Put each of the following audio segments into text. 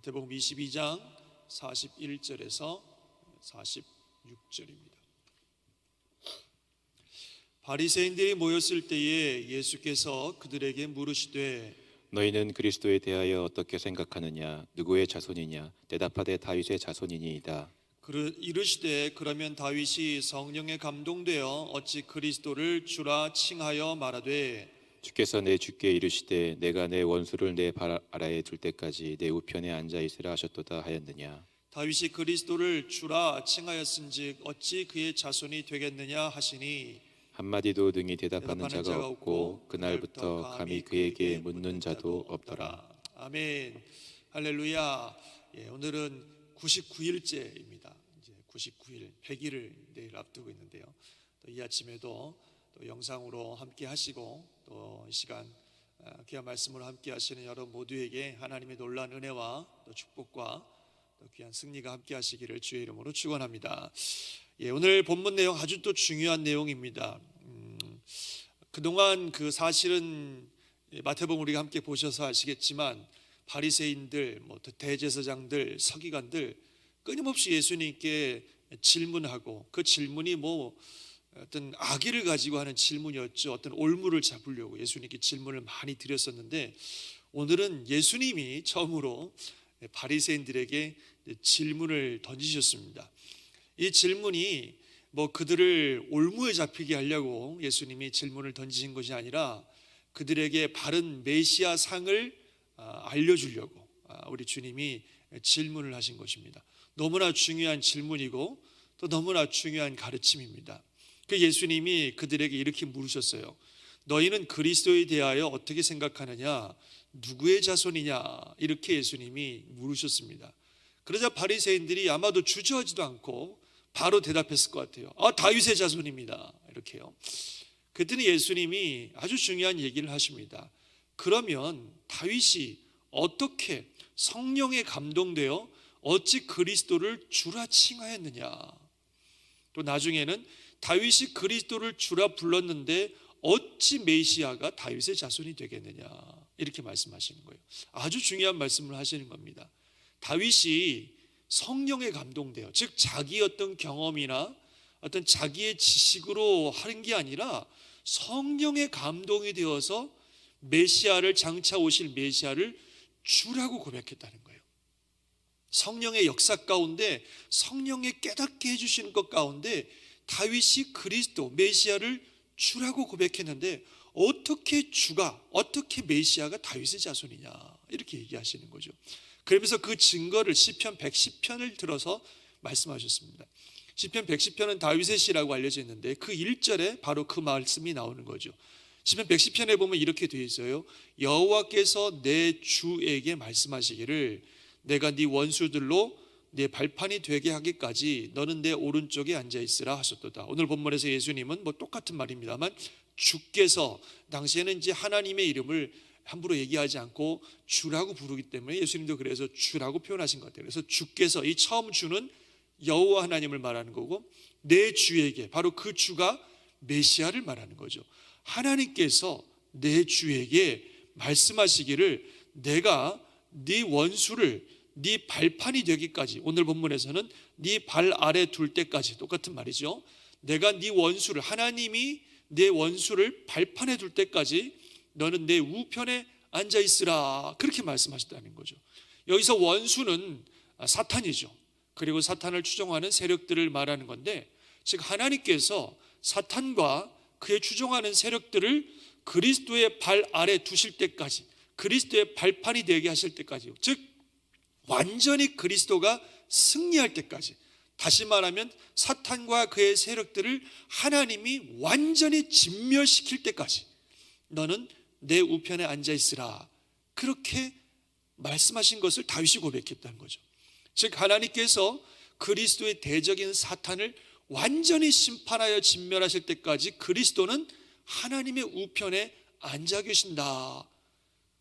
마태복음 22장 41절에서 46절입니다. 바리새인들이 모였을 때에 예수께서 그들에게 물으시되 너희는 그리스도에 대하여 어떻게 생각하느냐? 누구의 자손이냐? 대답하되 다윗의 자손이니이다. 이르시되 그러면 다윗이 성령에 감동되어 어찌 그리스도를 주라 칭하여 말하되 주께서 내 주께 이르시되 내가 내 원수를 내 발 아래에 둘 때까지 내 우편에 앉아 있으라 하셨도다 하였느냐? 다윗이 그리스도를 주라 칭하였은즉 어찌 그의 자손이 되겠느냐 하시니 한마디도 능히 대답하는 자가 없고 그날부터 감히 그에게 묻는 자도 없더라. 아멘. 할렐루야. 오늘은 99일째입니다. 이제 99일, 100일을 내일 앞두고 있는데요. 또 이 아침에도 또 영상으로 함께 하시고 또 이 시간 귀한 말씀으로 함께 하시는 여러분 모두에게 하나님의 놀라운 은혜와 또 축복과 또 귀한 승리가 함께 하시기를 주의 이름으로 축원합니다. 오늘 본문 내용 아주 또 중요한 내용입니다. 그동안 그 사실은 마태복음 우리가 함께 보셔서 아시겠지만 바리새인들, 대제사장들, 서기관들 끊임없이 예수님께 질문하고 그 질문이 어떤 악의를 가지고 하는 질문이었죠. 어떤 올무를 잡으려고 예수님께 질문을 많이 드렸었는데 오늘은 예수님이 처음으로 바리새인들에게 질문을 던지셨습니다. 이 질문이 그들을 올무에 잡히게 하려고 예수님이 질문을 던지신 것이 아니라 그들에게 바른 메시아 상을 알려주려고 우리 주님이 질문을 하신 것입니다. 너무나 중요한 질문이고 또 너무나 중요한 가르침입니다. 그 예수님이 그들에게 이렇게 물으셨어요. 너희는 그리스도에 대하여 어떻게 생각하느냐? 누구의 자손이냐? 이렇게 예수님이 물으셨습니다. 그러자 바리새인들이 아마도 주저하지도 않고 바로 대답했을 것 같아요. 다윗의 자손입니다. 이렇게요. 그랬더니 예수님이 아주 중요한 얘기를 하십니다. 그러면 다윗이 어떻게 성령에 감동되어 어찌 그리스도를 주라 칭하였느냐? 또 나중에는 다윗이 그리스도를 주라 불렀는데 어찌 메시아가 다윗의 자손이 되겠느냐? 이렇게 말씀하시는 거예요. 아주 중요한 말씀을 하시는 겁니다. 다윗이 성령에 감동돼요. 즉 자기의 어떤 경험이나 어떤 자기의 지식으로 하는 게 아니라 성령에 감동이 되어서 메시아를 장차 오실 메시아를 주라고 고백했다는 거예요. 성령의 역사 가운데 성령의 깨닫게 해주시는 것 가운데 다윗이 그리스도 메시아를 주라고 고백했는데 어떻게 메시아가 다윗의 자손이냐 이렇게 얘기하시는 거죠. 그러면서 그 증거를 시편 110편을 들어서 말씀하셨습니다. 시편 110편은 다윗의 시라고 알려져 있는데 그 1절에 바로 그 말씀이 나오는 거죠. 시편 110편에 보면 이렇게 되어 있어요. 여호와께서 내 주에게 말씀하시기를 내가 네 원수들로 내 발판이 되게 하기까지 너는 내 오른쪽에 앉아있으라 하셨도다. 오늘 본문에서 예수님은 똑같은 말입니다만 주께서 당시에는 이제 하나님의 이름을 함부로 얘기하지 않고 주라고 부르기 때문에 예수님도 그래서 주라고 표현하신 것 같아요. 그래서 주께서 이 처음 주는 여호와 하나님을 말하는 거고 내 주에게 바로 그 주가 메시아를 말하는 거죠. 하나님께서 내 주에게 말씀하시기를 내가 네 원수를 네 발판이 되기까지 오늘 본문에서는 네 발 아래 둘 때까지 똑같은 말이죠. 내가 네 원수를 하나님이 내 원수를 발판에 둘 때까지 너는 내 우편에 앉아 있으라 그렇게 말씀하셨다는 거죠. 여기서 원수는 사탄이죠. 그리고 사탄을 추종하는 세력들을 말하는 건데 즉 하나님께서 사탄과 그의 추종하는 세력들을 그리스도의 발 아래 두실 때까지 그리스도의 발판이 되게 하실 때까지 즉 완전히 그리스도가 승리할 때까지 다시 말하면 사탄과 그의 세력들을 하나님이 완전히 진멸시킬 때까지 너는 내 우편에 앉아 있으라 그렇게 말씀하신 것을 다윗이 고백했다는 거죠. 즉 하나님께서 그리스도의 대적인 사탄을 완전히 심판하여 진멸하실 때까지 그리스도는 하나님의 우편에 앉아 계신다.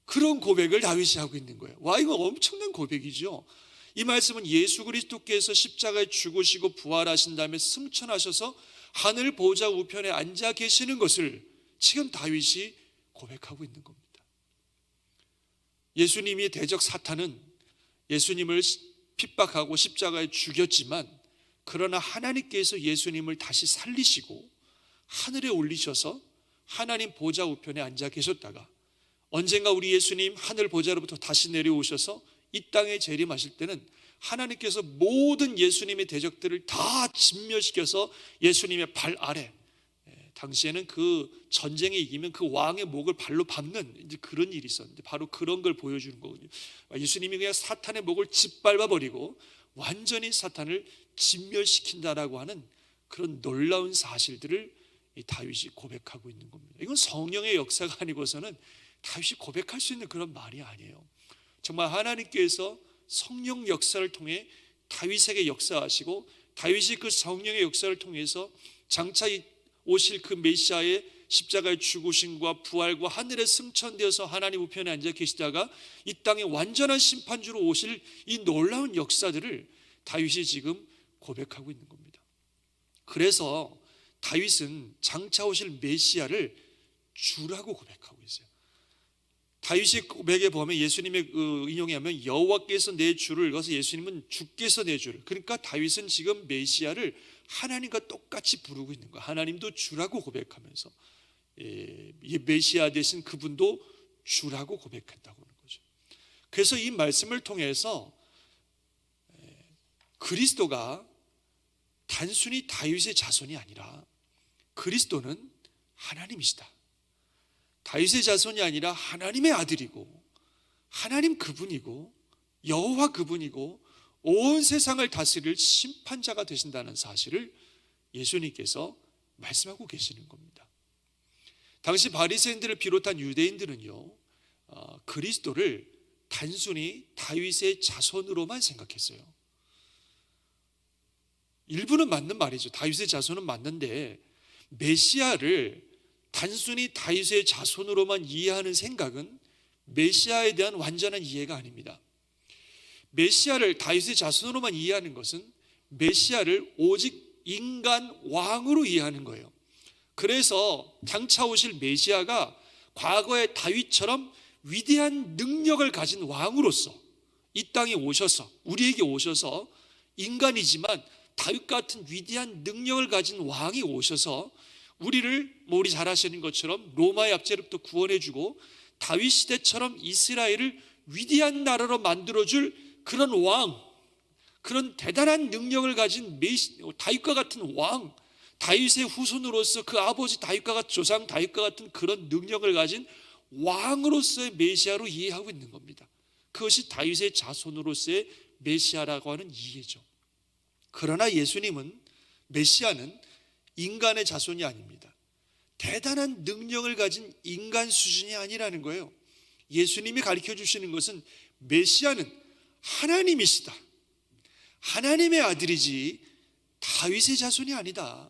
그런 고백을 다윗이 하고 있는 거예요. 이거 엄청난 고백이죠. 이 말씀은 예수 그리스도께서 십자가에 죽으시고 부활하신 다음에 승천하셔서 하늘 보좌 우편에 앉아 계시는 것을 지금 다윗이 고백하고 있는 겁니다. 예수님이 대적 사탄은 예수님을 핍박하고 십자가에 죽였지만, 그러나 하나님께서 예수님을 다시 살리시고 하늘에 올리셔서 하나님 보좌 우편에 앉아 계셨다가 언젠가 우리 예수님 하늘 보좌로부터 다시 내려오셔서 이 땅에 재림하실 때는 하나님께서 모든 예수님의 대적들을 다 진멸시켜서 예수님의 발 아래, 당시에는 그 전쟁에 이기면 그 왕의 목을 발로 밟는 이제 그런 일이 있었는데, 바로 그런 걸 보여주는 거거든요. 예수님이 그냥 사탄의 목을 짓밟아 버리고 완전히 사탄을 진멸시킨다라고 하는 그런 놀라운 사실들을 이 다윗이 고백하고 있는 겁니다. 이건 성령의 역사가 아니고서는 다윗이 고백할 수 있는 그런 말이 아니에요. 정말 하나님께서 성령 역사를 통해 다윗에게 역사하시고, 다윗이 그 성령의 역사를 통해서 장차 오실 그 메시아의 십자가의 죽으심과 부활과 하늘에 승천되어서 하나님 우편에 앉아 계시다가 이 땅에 완전한 심판주로 오실 이 놀라운 역사들을 다윗이 지금 고백하고 있는 겁니다. 그래서 다윗은 장차 오실 메시아를 주라고 고백하고 있어요. 다윗의 고백에 보면 예수님의 인용에 하면 여호와께서 내 주를, 그래서 예수님은 주께서 내 주를, 그러니까 다윗은 지금 메시아를 하나님과 똑같이 부르고 있는 거예요. 하나님도 주라고 고백하면서 메시아 되신 그분도 주라고 고백했다고 하는 거죠. 그래서 이 말씀을 통해서 그리스도가 단순히 다윗의 자손이 아니라 그리스도는 하나님이시다, 다윗의 자손이 아니라 하나님의 아들이고 하나님 그분이고 여호와 그분이고 온 세상을 다스릴 심판자가 되신다는 사실을 예수님께서 말씀하고 계시는 겁니다. 당시 바리새인들을 비롯한 유대인들은요, 그리스도를 단순히 다윗의 자손으로만 생각했어요. 일부는 맞는 말이죠. 다윗의 자손은 맞는데 메시아를 단순히 다윗의 자손으로만 이해하는 생각은 메시아에 대한 완전한 이해가 아닙니다. 메시아를 다윗의 자손으로만 이해하는 것은 메시아를 오직 인간 왕으로 이해하는 거예요. 그래서 장차 오실 메시아가 과거의 다윗처럼 위대한 능력을 가진 왕으로서 이 땅에 오셔서, 우리에게 오셔서 인간이지만 다윗 같은 위대한 능력을 가진 왕이 오셔서 우리를 우리 잘 아시는 것처럼 로마의 압제로부터 구원해주고 다윗 시대처럼 이스라엘을 위대한 나라로 만들어줄 그런 왕, 그런 대단한 능력을 가진 다윗과 같은 왕, 다윗의 후손으로서 그 아버지 다윗과 같은 조상 다윗과 같은 그런 능력을 가진 왕으로서의 메시아로 이해하고 있는 겁니다. 그것이 다윗의 자손으로서의 메시아라고 하는 이해죠. 그러나 예수님은, 메시아는 인간의 자손이 아닙니다. 대단한 능력을 가진 인간 수준이 아니라는 거예요. 예수님이 가르쳐 주시는 것은 메시아는 하나님이시다, 하나님의 아들이지 다윗의 자손이 아니다.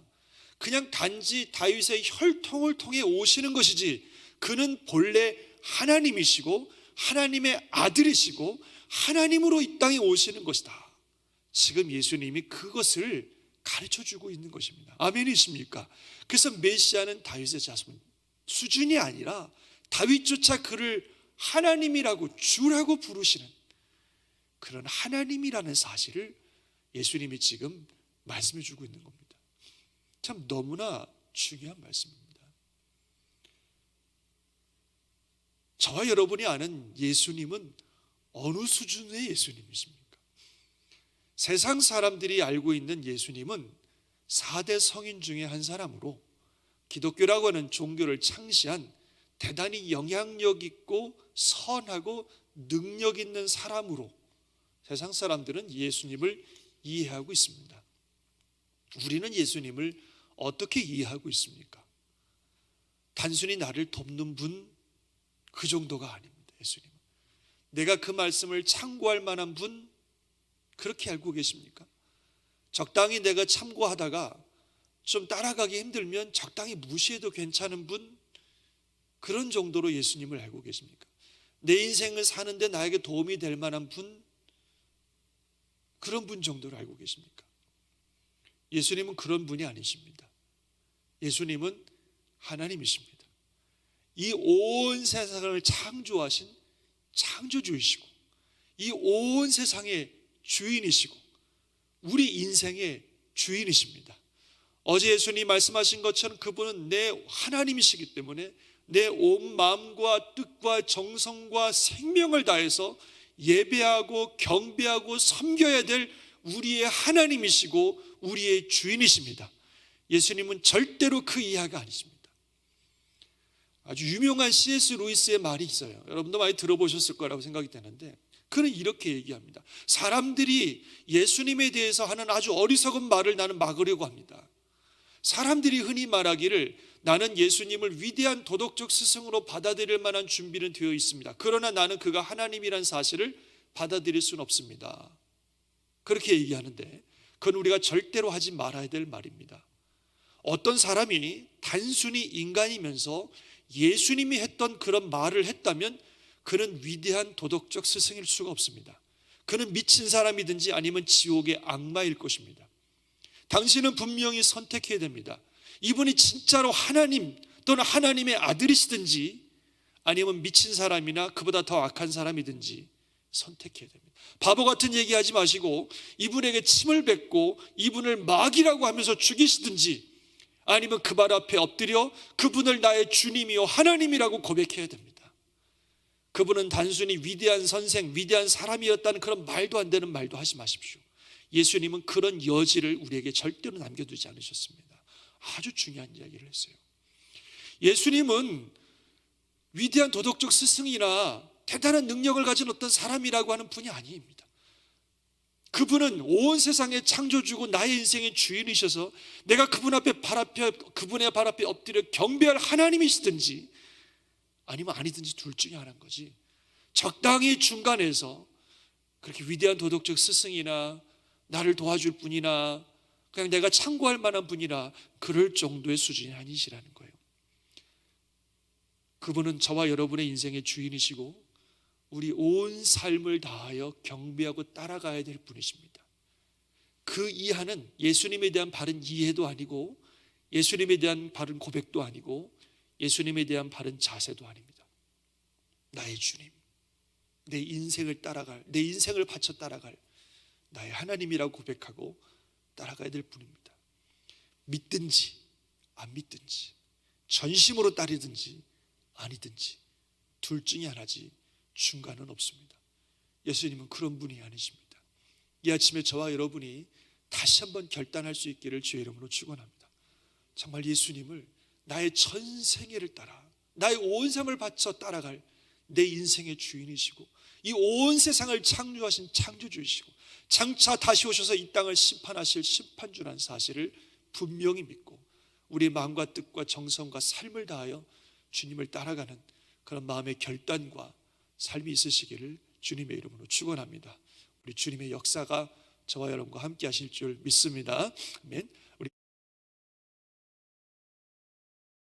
그냥 단지 다윗의 혈통을 통해 오시는 것이지 그는 본래 하나님이시고 하나님의 아들이시고 하나님으로 이 땅에 오시는 것이다. 지금 예수님이 그것을 가르쳐주고 있는 것입니다. 아멘이십니까? 그래서 메시아는 다윗의 자손 수준이 아니라 다윗조차 그를 하나님이라고 주라고 부르시는 그런 하나님이라는 사실을 예수님이 지금 말씀해 주고 있는 겁니다. 참 너무나 중요한 말씀입니다. 저와 여러분이 아는 예수님은 어느 수준의 예수님이십니까? 세상 사람들이 알고 있는 예수님은 4대 성인 중에 한 사람으로 기독교라고 하는 종교를 창시한 대단히 영향력 있고 선하고 능력 있는 사람으로 세상 사람들은 예수님을 이해하고 있습니다. 우리는 예수님을 어떻게 이해하고 있습니까? 단순히 나를 돕는 분, 그 정도가 아닙니다. 예수님은 내가 그 말씀을 참고할 만한 분, 그렇게 알고 계십니까? 적당히 내가 참고하다가 좀 따라가기 힘들면 적당히 무시해도 괜찮은 분, 그런 정도로 예수님을 알고 계십니까? 내 인생을 사는데 나에게 도움이 될 만한 분, 그런 분 정도로 알고 계십니까? 예수님은 그런 분이 아니십니다. 예수님은 하나님이십니다. 이 온 세상을 창조하신 창조주이시고 이 온 세상의 주인이시고 우리 인생의 주인이십니다. 어제 예수님이 말씀하신 것처럼 그분은 내 하나님이시기 때문에 내 온 마음과 뜻과 정성과 생명을 다해서 예배하고 경배하고 섬겨야 될 우리의 하나님이시고 우리의 주인이십니다. 예수님은 절대로 그 이하가 아니십니다. 아주 유명한 C.S. 루이스의 말이 있어요. 여러분도 많이 들어보셨을 거라고 생각이 되는데, 그는 이렇게 얘기합니다. 사람들이 예수님에 대해서 하는 아주 어리석은 말을 나는 막으려고 합니다. 사람들이 흔히 말하기를 나는 예수님을 위대한 도덕적 스승으로 받아들일 만한 준비는 되어 있습니다. 그러나 나는 그가 하나님이란 사실을 받아들일 수는 없습니다. 그렇게 얘기하는데 그건 우리가 절대로 하지 말아야 될 말입니다. 어떤 사람이 단순히 인간이면서 예수님이 했던 그런 말을 했다면 그는 위대한 도덕적 스승일 수가 없습니다. 그는 미친 사람이든지 아니면 지옥의 악마일 것입니다. 당신은 분명히 선택해야 됩니다. 이분이 진짜로 하나님 또는 하나님의 아들이시든지 아니면 미친 사람이나 그보다 더 악한 사람이든지 선택해야 됩니다. 바보 같은 얘기하지 마시고 이분에게 침을 뱉고 이분을 마귀라고 하면서 죽이시든지 아니면 그 발 앞에 엎드려 그분을 나의 주님이요 하나님이라고 고백해야 됩니다. 그분은 단순히 위대한 선생, 위대한 사람이었다는 그런 말도 안 되는 말도 하지 마십시오. 예수님은 그런 여지를 우리에게 절대로 남겨두지 않으셨습니다. 아주 중요한 이야기를 했어요. 예수님은 위대한 도덕적 스승이나 대단한 능력을 가진 어떤 사람이라고 하는 분이 아닙니다. 그분은 온 세상의 창조주고 나의 인생의 주인이셔서 내가 그분의 발 앞에 엎드려 경배할 하나님이시든지 아니면 아니든지 둘 중에 하나인 거지. 적당히 중간에서 그렇게 위대한 도덕적 스승이나 나를 도와줄 분이나 그냥 내가 참고할 만한 분이라 그럴 정도의 수준이 아니시라는 거예요. 그분은 저와 여러분의 인생의 주인이시고 우리 온 삶을 다하여 경배하고 따라가야 될 분이십니다. 그 이하는 예수님에 대한 바른 이해도 아니고 예수님에 대한 바른 고백도 아니고 예수님에 대한 바른 자세도 아닙니다. 나의 주님, 내 인생을 따라갈, 내 인생을 바쳐 따라갈 나의 하나님이라고 고백하고 따라가야 될 분입니다. 믿든지 안 믿든지 전심으로 따르든지 아니든지 둘 중에 하나지 중간은 없습니다. 예수님은 그런 분이 아니십니다. 이 아침에 저와 여러분이 다시 한번 결단할 수 있기를 주의 이름으로 축원합니다. 정말 예수님을 나의 전생애를 따라 나의 온 삶을 바쳐 따라갈 내 인생의 주인이시고 이 온 세상을 창조하신 창조주이시고 장차 다시 오셔서 이 땅을 심판하실 심판주라는 사실을 분명히 믿고 우리의 마음과 뜻과 정성과 삶을 다하여 주님을 따라가는 그런 마음의 결단과 삶이 있으시기를 주님의 이름으로 축원합니다. 우리 주님의 역사가 저와 여러분과 함께 하실 줄 믿습니다. 아멘.